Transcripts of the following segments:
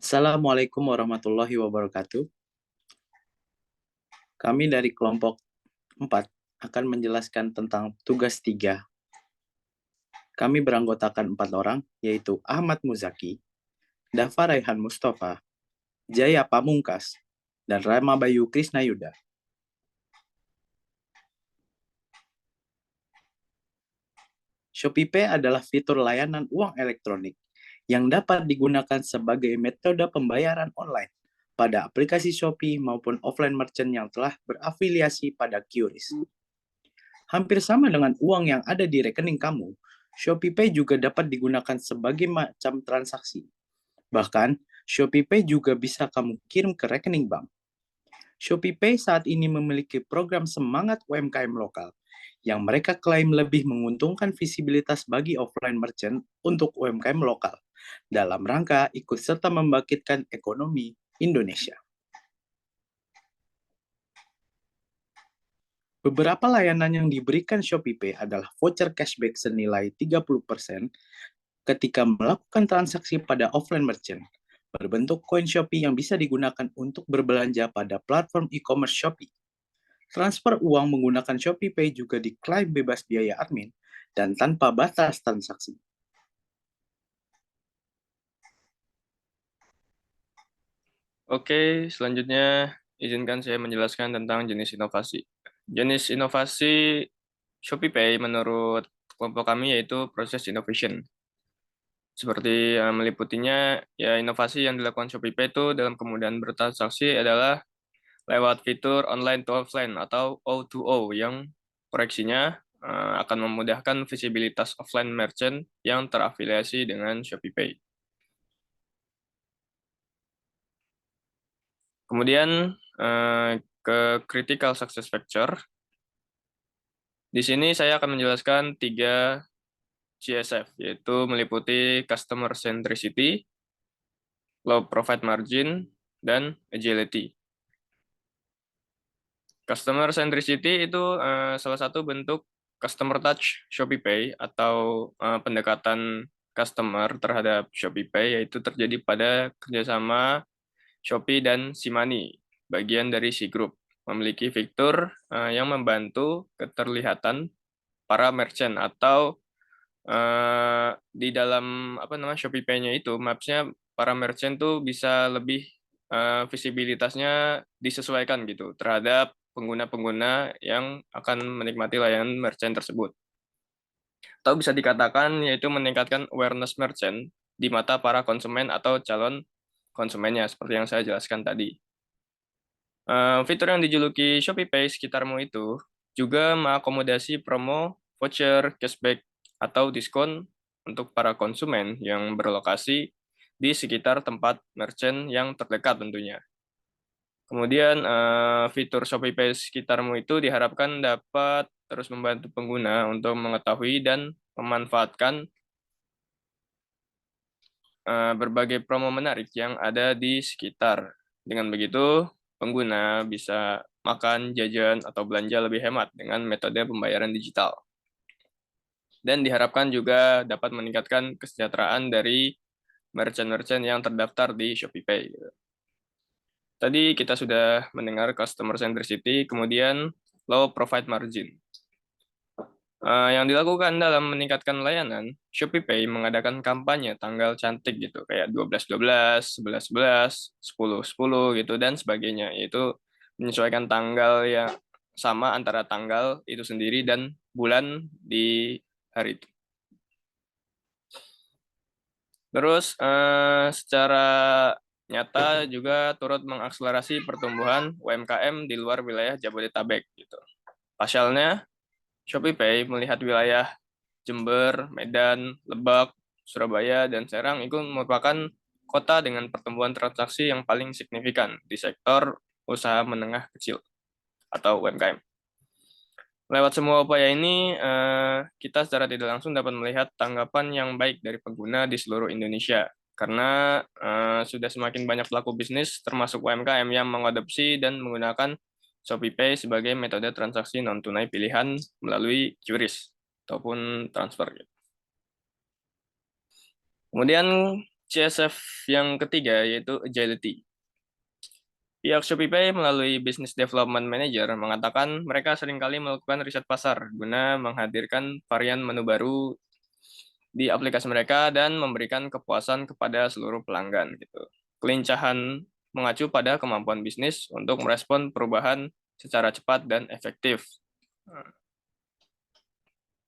Assalamualaikum warahmatullahi wabarakatuh. Kami dari kelompok 4 akan menjelaskan tentang tugas 3. Kami beranggotakan 4 orang, yaitu Ahmad Muzaki, Dava Raihan Mustafa, Jaya Pamungkas, dan Rama Bayu Krisnayuda. ShopeePay adalah fitur layanan uang elektronik yang dapat digunakan sebagai metode pembayaran online pada aplikasi Shopee maupun offline merchant yang telah berafiliasi pada QRIS. Hampir sama dengan uang yang ada di rekening kamu, ShopeePay juga dapat digunakan sebagai macam transaksi. Bahkan, ShopeePay juga bisa kamu kirim ke rekening bank. ShopeePay saat ini memiliki program semangat UMKM lokal yang mereka klaim lebih menguntungkan visibilitas bagi offline merchant untuk UMKM lokal dalam rangka ikut serta membangkitkan ekonomi Indonesia. Beberapa layanan yang diberikan ShopeePay adalah voucher cashback senilai 30% ketika melakukan transaksi pada offline merchant, berbentuk koin Shopee yang bisa digunakan untuk berbelanja pada platform e-commerce Shopee. Transfer uang menggunakan ShopeePay juga diklaim bebas biaya admin dan tanpa batas transaksi. Oke, selanjutnya izinkan saya menjelaskan tentang jenis inovasi. Jenis inovasi ShopeePay menurut kelompok kami yaitu proses innovation. Seperti meliputinya, ya inovasi yang dilakukan ShopeePay itu dalam kemudahan bertransaksi adalah lewat fitur online to offline atau O2O yang koreksinya akan memudahkan visibilitas offline merchant yang terafiliasi dengan ShopeePay. Kemudian ke critical success factor. Di sini saya akan menjelaskan 3 CSF, yaitu meliputi customer centricity, low profit margin, dan agility. Customer centricity itu salah satu bentuk customer touch ShopeePay atau pendekatan customer terhadap ShopeePay, yaitu terjadi pada kerjasama Shopee dan Simani, bagian dari C Group, memiliki fitur yang membantu keterlihatan para merchant atau di dalam ShopeePay-nya itu maps-nya para merchant tuh bisa lebih visibilitasnya disesuaikan gitu terhadap pengguna-pengguna yang akan menikmati layanan merchant tersebut. Atau bisa dikatakan yaitu meningkatkan awareness merchant di mata para konsumen atau calon konsumennya seperti yang saya jelaskan tadi. Fitur yang dijuluki ShopeePay sekitarmu itu juga mengakomodasi promo, voucher, cashback, atau diskon untuk para konsumen yang berlokasi di sekitar tempat merchant yang terdekat tentunya. Kemudian fitur ShopeePay sekitarmu itu diharapkan dapat terus membantu pengguna untuk mengetahui dan memanfaatkan berbagai promo menarik yang ada di sekitar. Dengan begitu, pengguna bisa makan, jajan, atau belanja lebih hemat dengan metode pembayaran digital. Dan diharapkan juga dapat meningkatkan kesejahteraan dari merchant-merchant yang terdaftar di ShopeePay. Tadi kita sudah mendengar customer centricity, kemudian low profit margin. Yang dilakukan dalam meningkatkan layanan, ShopeePay mengadakan kampanye tanggal cantik gitu, kayak 12-12, 11-11, 10-10 gitu, dan sebagainya, yaitu menyesuaikan tanggal yang sama antara tanggal itu sendiri dan bulan di hari itu. Terus secara nyata juga turut mengakselerasi pertumbuhan UMKM di luar wilayah Jabodetabek gitu. Pasalnya, ShopeePay melihat wilayah Jember, Medan, Lebak, Surabaya, dan Serang itu merupakan kota dengan pertumbuhan transaksi yang paling signifikan di sektor usaha menengah kecil atau UMKM. Lewat semua upaya ini, kita secara tidak langsung dapat melihat tanggapan yang baik dari pengguna di seluruh Indonesia. Karena sudah semakin banyak pelaku bisnis, termasuk UMKM, yang mengadopsi dan menggunakan ShopeePay sebagai metode transaksi non-tunai pilihan melalui QRIS ataupun transfer. Kemudian CSF yang ketiga yaitu agility. Pihak ShopeePay melalui Business Development Manager mengatakan mereka seringkali melakukan riset pasar guna menghadirkan varian menu baru di aplikasi mereka dan memberikan kepuasan kepada seluruh pelanggan gitu. Kelincahan mengacu pada kemampuan bisnis untuk merespon perubahan secara cepat dan efektif.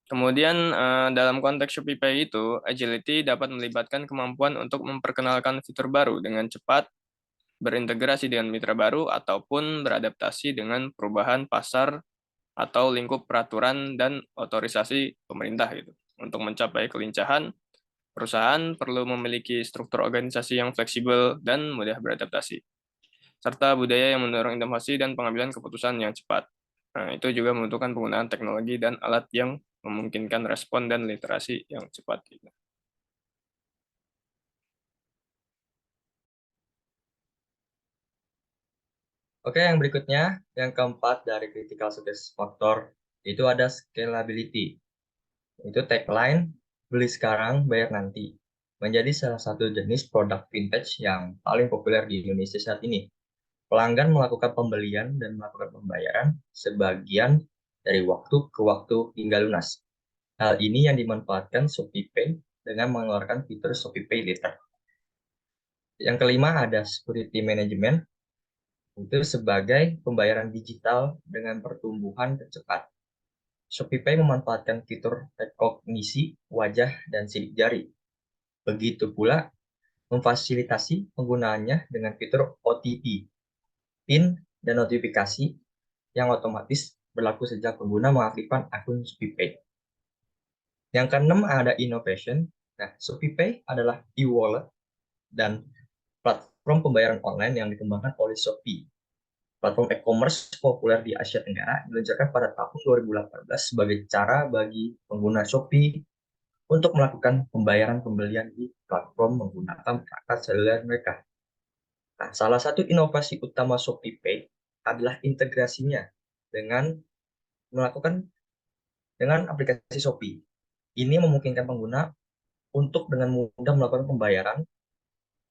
Kemudian dalam konteks ShopeePay itu, agility dapat melibatkan kemampuan untuk memperkenalkan fitur baru dengan cepat, berintegrasi dengan mitra baru, ataupun beradaptasi dengan perubahan pasar atau lingkup peraturan dan otorisasi pemerintah gitu. Untuk mencapai kelincahan, perusahaan perlu memiliki struktur organisasi yang fleksibel dan mudah beradaptasi, serta budaya yang mendorong inovasi dan pengambilan keputusan yang cepat. Nah, itu juga membutuhkan penggunaan teknologi dan alat yang memungkinkan respon dan literasi yang cepat. Oke, yang berikutnya, yang keempat dari critical success factor, itu ada scalability. Itu tagline, beli sekarang, bayar nanti. Menjadi salah satu jenis produk vintage yang paling populer di Indonesia saat ini. Pelanggan melakukan pembelian dan melakukan pembayaran sebagian dari waktu ke waktu hingga lunas. Hal ini yang dimanfaatkan ShopeePay dengan mengeluarkan fitur ShopeePay Later. Yang kelima ada security management, itu sebagai pembayaran digital dengan pertumbuhan cepat. ShopeePay memanfaatkan fitur rekognisi wajah dan sidik jari. Begitu pula memfasilitasi penggunaannya dengan fitur OTP, PIN, dan notifikasi yang otomatis berlaku sejak pengguna mengaktifkan akun ShopeePay. Yang keenam ada innovation. Nah, ShopeePay adalah e-wallet dan platform pembayaran online yang dikembangkan oleh Shopee. Platform e-commerce populer di Asia Tenggara diluncurkan pada tahun 2018 sebagai cara bagi pengguna Shopee untuk melakukan pembayaran pembelian di platform menggunakan perangkat seluler mereka. Nah, salah satu inovasi utama ShopeePay adalah integrasinya dengan melakukan dengan aplikasi Shopee. Ini memungkinkan pengguna untuk dengan mudah melakukan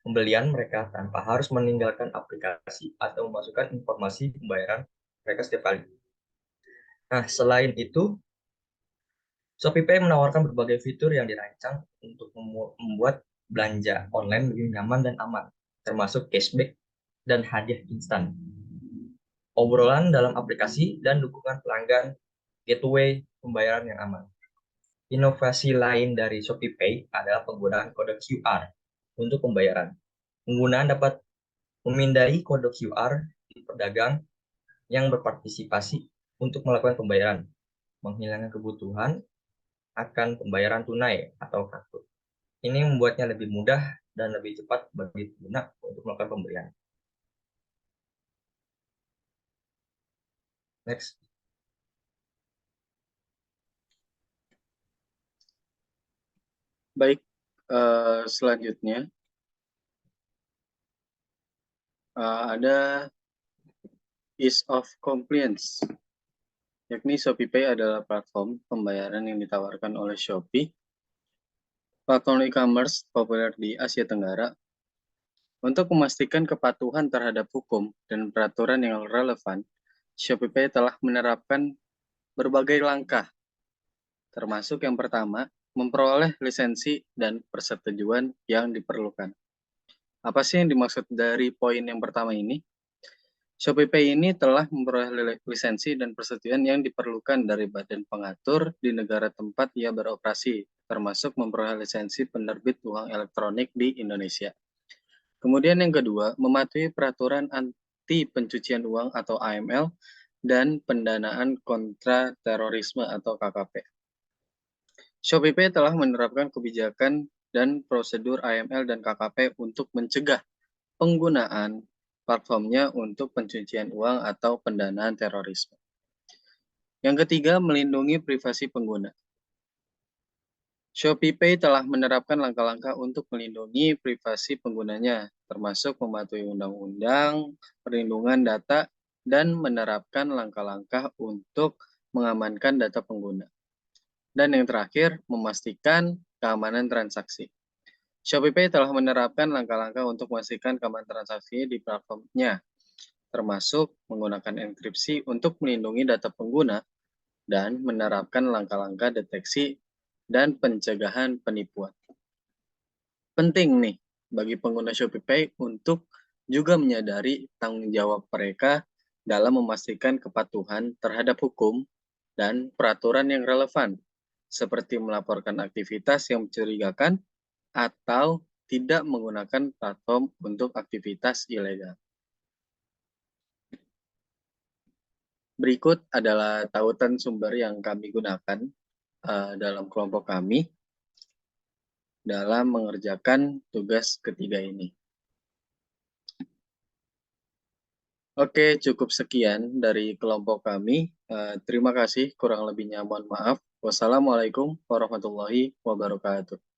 pembelian mereka tanpa harus meninggalkan aplikasi atau memasukkan informasi pembayaran mereka setiap kali. Nah, selain itu, ShopeePay menawarkan berbagai fitur yang dirancang untuk membuat belanja online lebih nyaman dan aman, termasuk cashback dan hadiah instan. Obrolan dalam aplikasi dan dukungan pelanggan, gateway pembayaran yang aman. Inovasi lain dari ShopeePay adalah penggunaan kode QR untuk pembayaran. Penggunaan dapat memindai kode QR di pedagang yang berpartisipasi untuk melakukan pembayaran, menghilangkan kebutuhan akan pembayaran tunai atau kartu. Ini membuatnya lebih mudah dan lebih cepat bagi pengguna untuk melakukan pembelian. Next. Baik, selanjutnya ada ease of compliance, yakni ShopeePay adalah platform pembayaran yang ditawarkan oleh Shopee, platform e-commerce populer di Asia Tenggara, untuk memastikan kepatuhan terhadap hukum dan peraturan yang relevan. ShopeePay telah menerapkan berbagai langkah, termasuk yang pertama, memperoleh lisensi dan persetujuan yang diperlukan. Apa sih yang dimaksud dari poin yang pertama ini? ShopeePay ini telah memperoleh lisensi dan persetujuan yang diperlukan dari badan pengatur di negara tempat ia beroperasi, termasuk memperoleh lisensi penerbit uang elektronik di Indonesia. Kemudian yang kedua, mematuhi peraturan anti pencucian uang atau AML dan pendanaan kontra terorisme atau KKP. ShopeePay telah menerapkan kebijakan dan prosedur AML dan KKP untuk mencegah penggunaan platformnya untuk pencucian uang atau pendanaan terorisme. Yang ketiga, melindungi privasi pengguna. ShopeePay telah menerapkan langkah-langkah untuk melindungi privasi penggunanya, termasuk mematuhi undang-undang, perlindungan data, dan menerapkan langkah-langkah untuk mengamankan data pengguna. Dan yang terakhir, memastikan keamanan transaksi. ShopeePay telah menerapkan langkah-langkah untuk memastikan keamanan transaksi di platformnya, termasuk menggunakan enkripsi untuk melindungi data pengguna dan menerapkan langkah-langkah deteksi dan pencegahan penipuan. Penting nih bagi pengguna ShopeePay untuk juga menyadari tanggung jawab mereka dalam memastikan kepatuhan terhadap hukum dan peraturan yang relevan, seperti melaporkan aktivitas yang mencurigakan atau tidak menggunakan platform untuk aktivitas ilegal. Berikut adalah tautan sumber yang kami gunakan dalam kelompok kami dalam mengerjakan tugas ketiga ini. Oke, cukup sekian dari kelompok kami. Terima kasih, kurang lebihnya mohon maaf. Wassalamualaikum warahmatullahi wabarakatuh.